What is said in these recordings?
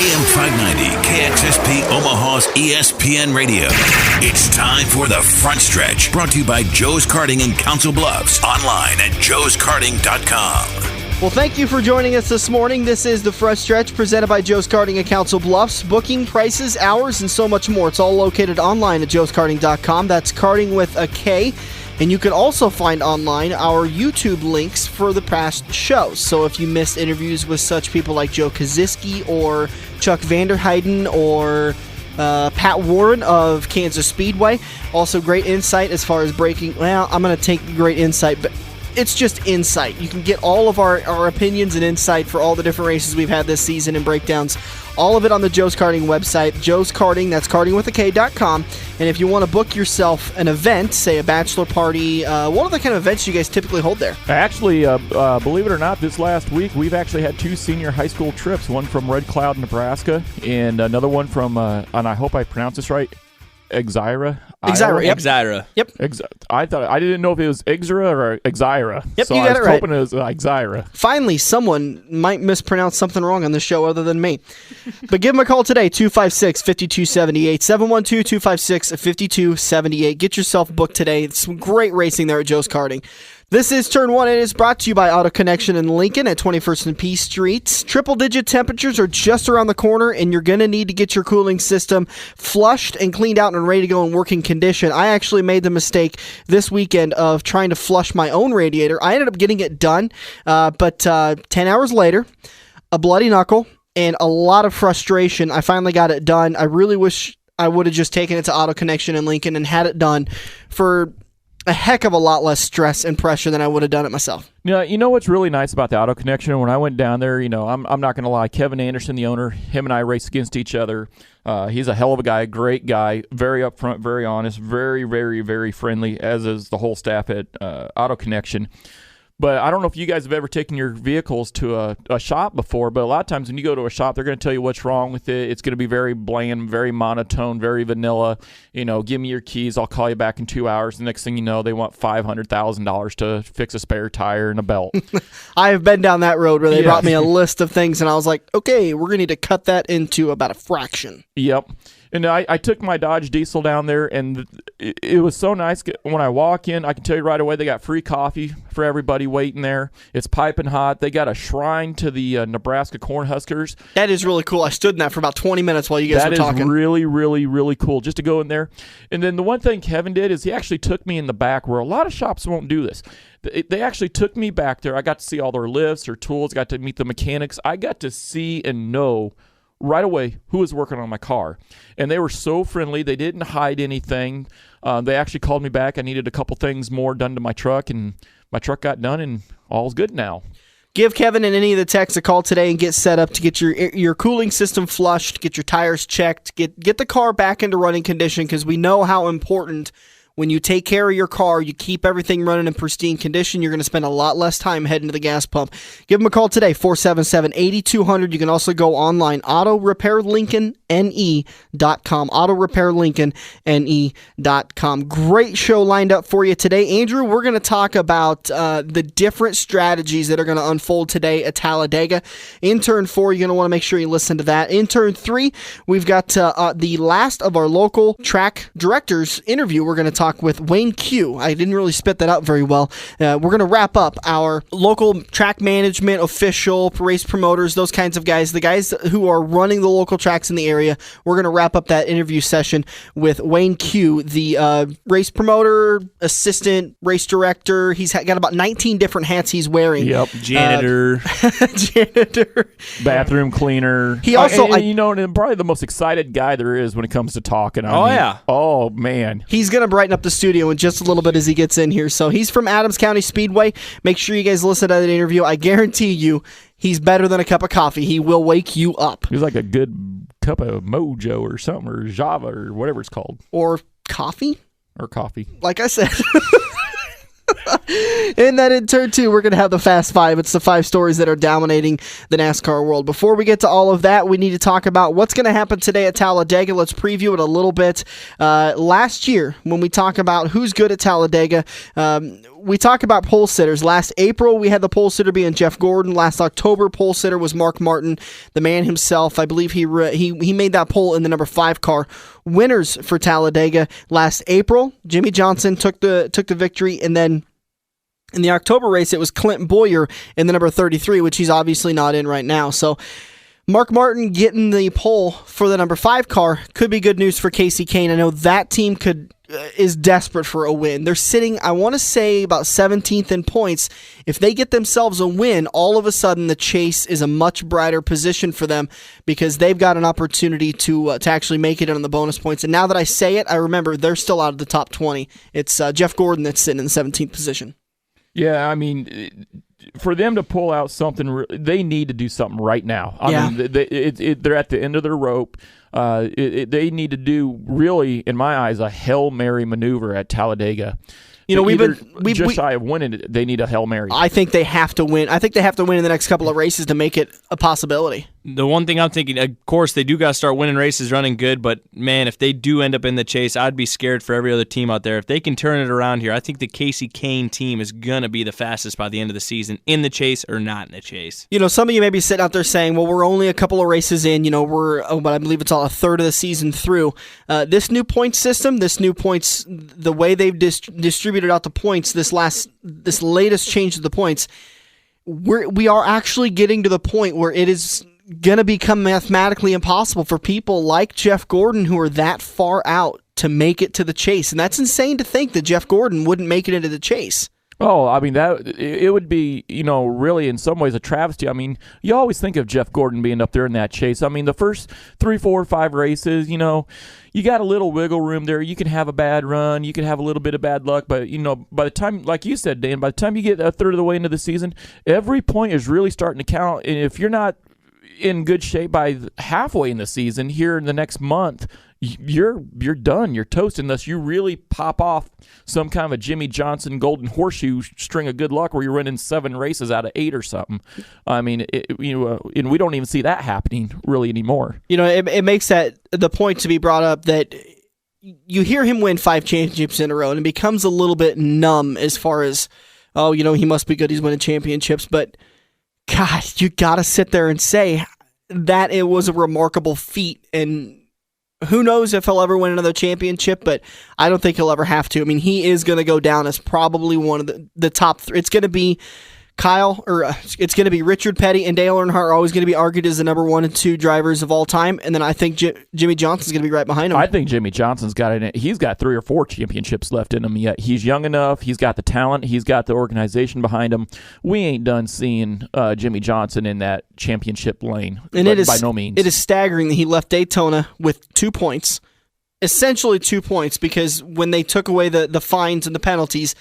AM 590, KXSP Omaha's ESPN Radio. It's time for the Front Stretch, brought to you by Joe's Karting in Council Bluffs. Online at joeskarting.com. Well, thank you for joining us this morning. This is the Front Stretch presented by Joe's Karting at Council Bluffs. Booking, prices, hours, and so much more. It's all located online at joeskarting.com. That's karting with a K. And you can also find online our YouTube links for the past shows. So if you missed interviews with such people like Joe Koziski or Chuck Vanderheiden or Pat Warren of Kansas Speedway. Also great insight as far as breaking. Well, I'm going to take great insight, but it's just insight. You can get all of our opinions and insight for all the different races we've had this season and breakdowns. All of it on the Joe's Karting website. Joe's Karting, that's kartingwithak.com. And if you want to book yourself an event, say a bachelor party, what are the kind of events you guys typically hold there? Actually, believe it or not, this last week we've actually had 2 senior high school trips. One from Red Cloud, Nebraska, and another one from, and I hope I pronounced this right, Exira. Exira. Yep. I didn't know if it was Exira or Exira. Yep, so you got it right. I was hoping it was Exira. Finally, someone might mispronounce something wrong on this show other than me. But give them a call today, 256-5278, 712-256-5278. Get yourself booked today. It's some great racing there at Joe's Karting. This is Turn 1. It is brought to you by Auto Connection in Lincoln at 21st and P Streets. Triple-digit temperatures are just around the corner, and you're going to need to get your cooling system flushed and cleaned out and ready to go in working condition. I actually made the mistake this weekend of trying to flush my own radiator. I ended up getting it done, but 10 hours later, a bloody knuckle and a lot of frustration, I finally got it done. I really wish I would have just taken it to Auto Connection in Lincoln and had it done for a heck of a lot less stress and pressure than I would have done it myself. Yeah, you know what's really nice about the Auto Connection? When I went down there, I'm not going to lie, Kevin Anderson, the owner, him and I race against each other. He's a hell of a guy, great guy, very upfront, very honest, very, very, very friendly, as is the whole staff at Auto Connection. But I don't know if you guys have ever taken your vehicles to a shop before, but a lot of times when you go to a shop, they're going to tell you what's wrong with it. It's going to be very bland, very monotone, very vanilla. Give me your keys. I'll call you back in 2 hours. The next thing you know, they want $500,000 to fix a spare tire and a belt. I have been down that road where they brought me a list of things, and I was like, okay, we're going to need to cut that into about a fraction. Yep. And I took my Dodge Diesel down there, and it was so nice. When I walk in, I can tell you right away, they got free coffee for everybody waiting there. It's piping hot. They got a shrine to the Nebraska Cornhuskers. That is really cool. I stood in that for about 20 minutes while you guys were talking. That is really, really, really cool just to go in there. And then the one thing Kevin did is he actually took me in the back where a lot of shops won't do this. They actually took me back there. I got to see all their lifts, their tools, got to meet the mechanics. I got to see and know right away who was working on my car. And they were so friendly. They didn't hide anything. They actually called me back. I needed a couple things more done to my truck, and my truck got done, and all's good now. Give Kevin and any of the techs a call today and get set up to get your cooling system flushed, get your tires checked, get the car back into running condition, because we know how important when you take care of your car, you keep everything running in pristine condition, you're going to spend a lot less time heading to the gas pump. Give them a call today, 477-8200. You can also go online, autorepairlincolnne.com, autorepairlincolnne.com. Great show lined up for you today. Andrew, we're going to talk about the different strategies that are going to unfold today at Talladega. In Turn 4, you're going to want to make sure you listen to that. In Turn 3, we've got the last of our local track directors interview. We're going to talk with Wayne Q. I didn't really spit that out very well. We're going to wrap up our local track management, official, race promoters, those kinds of guys, the guys who are running the local tracks in the area. We're going to wrap up that interview session with Wayne Q, the race promoter, assistant, race director. He's got about 19 different hats he's wearing. Yep. Janitor. Janitor. Bathroom cleaner. He also, and probably the most excited guy there is when it comes to talking. Yeah. Oh, man. He's going to brighten up the studio in just a little bit as he gets in here. So he's from Adams County Speedway. Make sure you guys listen to that interview. I guarantee you he's better than a cup of coffee. He will wake you up. He's like a good cup of Mojo or something, or Java or whatever it's called. Or coffee? Or coffee. Like I said. And then in turn 2, we're going to have the Fast 5. It's the 5 stories that are dominating the NASCAR world. Before we get to all of that, we need to talk about what's going to happen today at Talladega. Let's preview it a little bit. Last year, when we talk about who's good at Talladega, we talk about pole sitters. Last April, we had the pole sitter being Jeff Gordon. Last October, pole sitter was Mark Martin, the man himself. I believe he made that pole in the number 5 car. Winners for Talladega last April, Jimmy Johnson took the victory, and then in the October race, it was Clint Boyer in the number 33, which he's obviously not in right now. So Mark Martin getting the pole for the number 5 car could be good news for Casey Kane. I know that team is desperate for a win. They're sitting, I want to say, about 17th in points. If they get themselves a win, all of a sudden the chase is a much brighter position for them because they've got an opportunity to actually make it on the bonus points. And now that I say it, I remember they're still out of the top 20. It's Jeff Gordon that's sitting in the 17th position. Yeah, I mean, for them to pull out something, they need to do something right now. I mean, they're at the end of their rope. They need to do, really, in my eyes, a Hail Mary maneuver at Talladega. You know, we've just shy of winning it. They need a Hail Mary. I think they have to win. I think they have to win in the next couple of races to make it a possibility. The one thing I'm thinking, of course, they do got to start winning races, running good, but, man, if they do end up in the chase, I'd be scared for every other team out there. If they can turn it around here, I think the Casey Kane team is going to be the fastest by the end of the season, in the chase or not in the chase. You know, some of you may be sitting out there saying, well, we're only a couple of races in, but I believe it's all a third of the season through. This new point system, the way they've distributed out the points, this latest change to the points, we are actually getting to the point where it is going to become mathematically impossible for people like Jeff Gordon who are that far out to make it to the chase. And that's insane to think that Jeff Gordon wouldn't make it into the chase. Oh, I mean, it would be, really in some ways a travesty. I mean, you always think of Jeff Gordon being up there in that chase. I mean, the first 3, 4, 5 races, you got a little wiggle room there. You can have a bad run. You can have a little bit of bad luck. But, by the time, like you said, Dan, by the time you get a third of the way into the season, every point is really starting to count. And if you're not in good shape by halfway in the season, here in the next month, you're done. You're toast unless you really pop off some kind of a Jimmy Johnson golden horseshoe string of good luck where you're winning 7 races out of 8 or something. I mean, and we don't even see that happening really anymore. It makes that the point to be brought up that you hear him win 5 championships in a row, and it becomes a little bit numb as far as, he must be good. He's winning championships, but God, you got to sit there and say that it was a remarkable feat, and who knows if he'll ever win another championship, but I don't think he'll ever have to. I mean, he is going to go down as probably one of the top 3. It's going to be it's going to be Richard Petty and Dale Earnhardt are always going to be argued as the number 1 and 2 drivers of all time, and then I think Jimmy Johnson's going to be right behind him. I think Jimmy Johnson's he's got 3 or 4 championships left in him yet. He's young enough. He's got the talent. He's got the organization behind him. We ain't done seeing Jimmy Johnson in that championship lane, and by no means. It is staggering that he left Daytona with 2 points, essentially 2 points, because when they took away the fines and the penalties,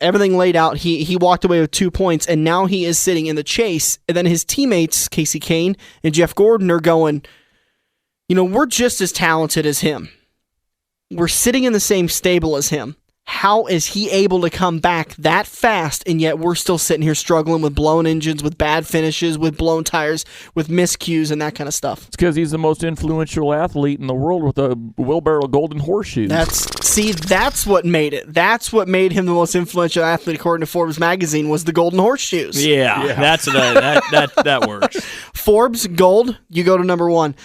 everything laid out, he walked away with 2 points, and now he is sitting in the chase. And then his teammates, Casey Kane and Jeff Gordon, are going, we're just as talented as him. We're sitting in the same stable as him. How is he able to come back that fast, and yet we're still sitting here struggling with blown engines, with bad finishes, with blown tires, with miscues, and that kind of stuff? It's because he's the most influential athlete in the world with a wheelbarrow golden horseshoe. That's what made it. That's what made him the most influential athlete, according to Forbes magazine, was the golden horseshoes. Yeah. That works. Forbes Gold, you go to number 1.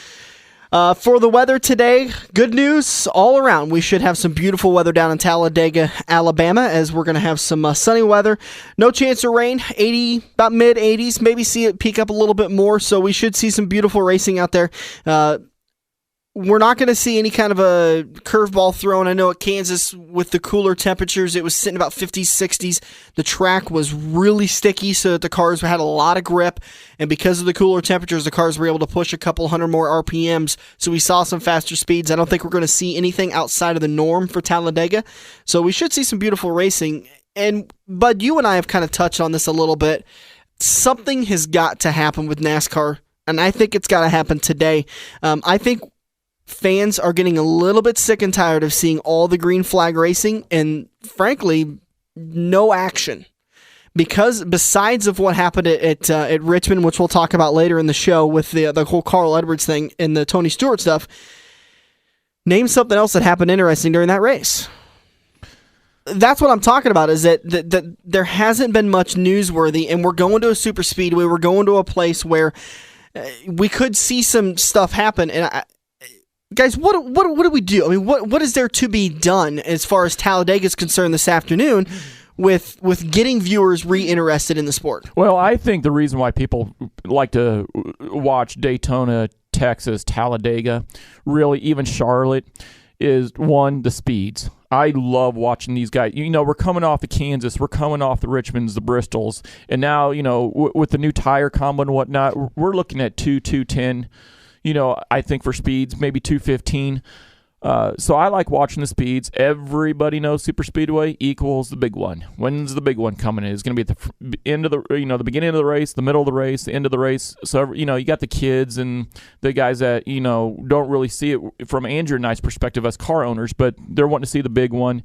For the weather today, good news all around. We should have some beautiful weather down in Talladega, Alabama, as we're going to have some sunny weather. No chance of rain, about mid-80s. Maybe see it peak up a little bit more, so we should see some beautiful racing out there. We're not going to see any kind of a curveball thrown. I know at Kansas, with the cooler temperatures, it was sitting about 50s, 60s. The track was really sticky, so that the cars had a lot of grip. And because of the cooler temperatures, the cars were able to push a couple hundred more RPMs. So we saw some faster speeds. I don't think we're going to see anything outside of the norm for Talladega. So we should see some beautiful racing. And Bud, you and I have kind of touched on this a little bit. Something has got to happen with NASCAR, and I think it's got to happen today. I think fans are getting a little bit sick and tired of seeing all the green flag racing, and frankly, no action. Because besides of what happened at Richmond, which we'll talk about later in the show with the whole Carl Edwards thing and the Tony Stewart stuff, name something else that happened interesting during that race. That's what I'm talking about, is that there hasn't been much newsworthy, and we're going to a super speedway. We're going to a place where we could see some stuff happen. And guys, what do we do? I mean, what is there to be done as far as Talladega is concerned this afternoon with getting viewers re-interested in the sport? Well, I think the reason why people like to watch Daytona, Texas, Talladega, really even Charlotte, is one, the speeds. I love watching these guys. We're coming off the Kansas, we're coming off the Richmonds, the Bristols, and now, with the new tire combo and whatnot, we're looking at 210. I think for speeds, maybe 215. So I like watching the speeds. Everybody knows super speedway equals the big one. When's the big one coming in? It's going to be at the end of the beginning of the race, the middle of the race, the end of the race. So you got the kids and the guys that don't really see it from Andrew and I's perspective as car owners, but they're wanting to see the big one.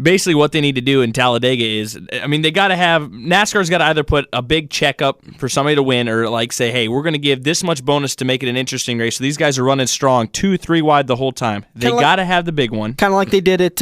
Basically, what they need to do in Talladega is, they got to have, NASCAR's got to either put a big checkup for somebody to win, or say, hey, we're going to give this much bonus to make it an interesting race. So these guys are running strong, 2-3 wide the whole time. They got to have the big one, kind of like they did at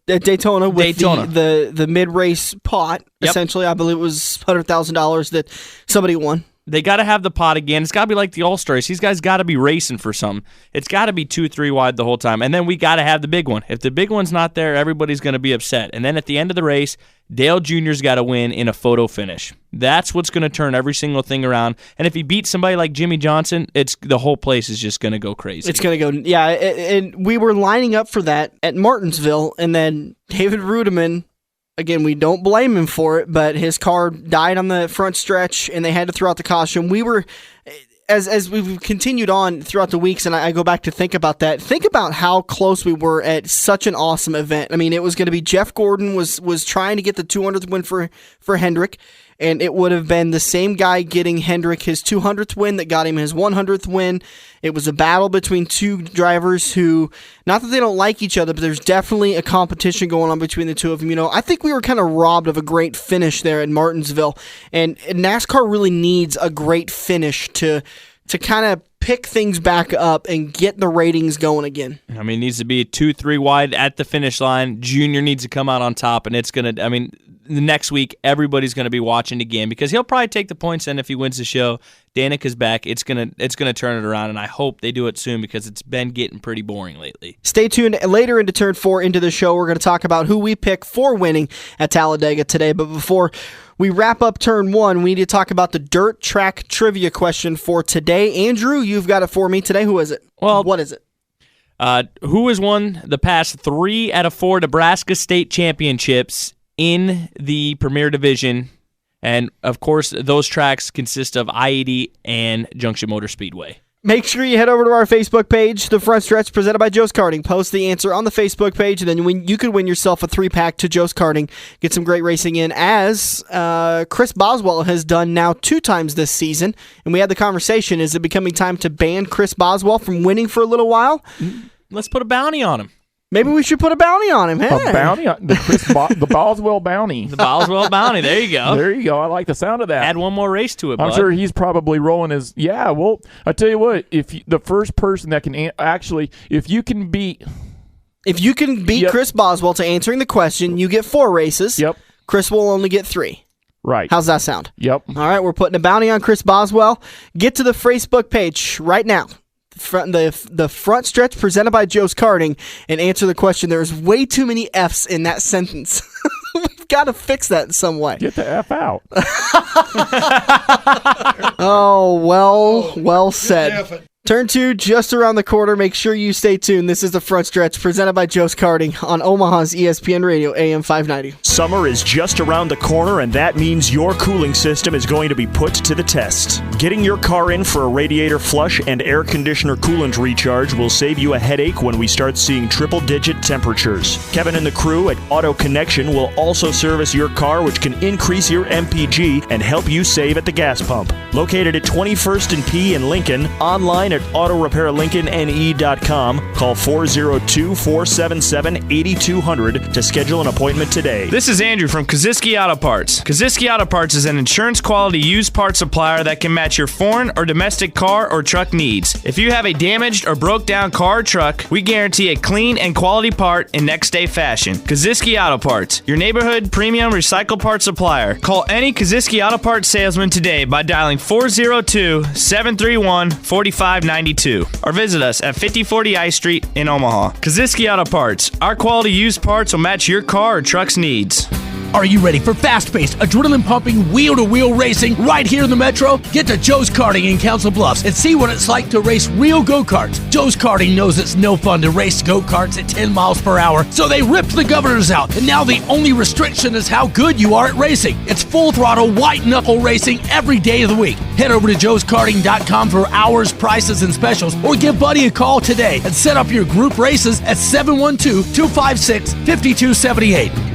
Daytona with the mid-race pot. Yep. Essentially, I believe it was $100,000 that somebody won. They got to have the pot again. It's got to be like the All-Star race. These guys got to be racing for something. It's got to be 2-3 wide the whole time. And then we got to have the big one. If the big one's not there, everybody's going to be upset. And then at the end of the race, Dale Jr.'s got to win in a photo finish. That's what's going to turn every single thing around. And if he beats somebody like Jimmy Johnson, the whole place is just going to go crazy. It's going to go, yeah. And we were lining up for that at Martinsville, and then David Rudiman, again, we don't blame him for it, but his car died on the front stretch, and they had to throw out the caution. We were, as we've continued on throughout the weeks, and I go back to think about that, think about how close we were at such an awesome event. I mean, it was going to be Jeff Gordon was trying to get the 200th win for Hendrick, and it would have been the same guy getting Hendrick his 200th win that got him his 100th win. It was a battle between two drivers who, not that they don't like each other, but there's definitely a competition going on between the two of them. I think we were kind of robbed of a great finish there at Martinsville, and NASCAR really needs a great finish to kind of pick things back up and get the ratings going again. It needs to be 2-3 wide at the finish line. Junior needs to come out on top, and it's going to, the next week, everybody's going to be watching again because he'll probably take the points then if he wins the show. Danica's back. It's gonna turn it around, and I hope they do it soon because it's been getting pretty boring lately. Stay tuned. Later into Turn 4 into the show, we're going to talk about who we pick for winning at Talladega today. But before we wrap up Turn 1, we need to talk about the dirt track trivia question for today. Andrew, you've got it for me today. Who is it? Well, what is it? Who has won the past 3 out of 4 Nebraska State Championships in the Premier Division? And, of course, those tracks consist of I-80 and Junction Motor Speedway. Make sure you head over to our Facebook page, The Front Stretch, presented by Joe's Karting. Post the answer on the Facebook page, and then you could win yourself a 3-pack to Joe's Karting. Get some great racing in, as Chris Boswell has done now 2 times this season. And we had the conversation, is it becoming time to ban Chris Boswell from winning for a little while? Let's put a bounty on him. Maybe we should put a bounty on him. Hey. A bounty on the Boswell bounty. The Boswell bounty. There you go. There you go. I like the sound of that. Add one more race to it, I'm bud. sure he's probably rolling his. Yeah, well, I tell you what. The first person that can if you can beat yep. Chris Boswell to answering the question, you get 4 races. Yep. Chris will only get 3. Right. How's that sound? Yep. All right, we're putting a bounty on Chris Boswell. Get to the Facebook page right now. The Front Stretch presented by Joe's Karting, and answer the question. There's way too many F's in that sentence. We've got to fix that in some way. Get the F out. Oh, well said. Turn 2 just around the corner. Make sure you stay tuned. This is The Front Stretch presented by Joe's Karting on Omaha's ESPN Radio, AM 590. Summer is just around the corner, and that means your cooling system is going to be put to the test. Getting your car in for a radiator flush and air conditioner coolant recharge will save you a headache when we start seeing triple-digit temperatures. Kevin and the crew at Auto Connection will also service your car, which can increase your MPG and help you save at the gas pump. Located at 21st and P in Lincoln, online at at autorepairlincolnne.com. Call 402-477-8200 to schedule an appointment today. This is Andrew from Kaziski Auto Parts. Kaziski Auto Parts is an insurance-quality used parts supplier that can match your foreign or domestic car or truck needs. If you have a damaged or broke-down car or truck, we guarantee a clean and quality part in next-day fashion. Kaziski Auto Parts, your neighborhood premium recycled parts supplier. Call any Kaziski Auto Parts salesman today by dialing 402-731-4592 or visit us at 5040 I Street in Omaha. Kaziski Auto Parts, our quality used parts will match your car or truck's needs. Are you ready for fast-paced, adrenaline-pumping, wheel-to-wheel racing right here in the Metro? Get to Joe's Karting in Council Bluffs and see what it's like to race real go-karts. Joe's Karting knows it's no fun to race go-karts at 10 miles per hour, so they ripped the governors out, and now the only restriction is how good you are at racing. It's full-throttle, white-knuckle racing every day of the week. Head over to joeskarting.com for hours, prices, and specials, or give Buddy a call today and set up your group races at 712-256-5278.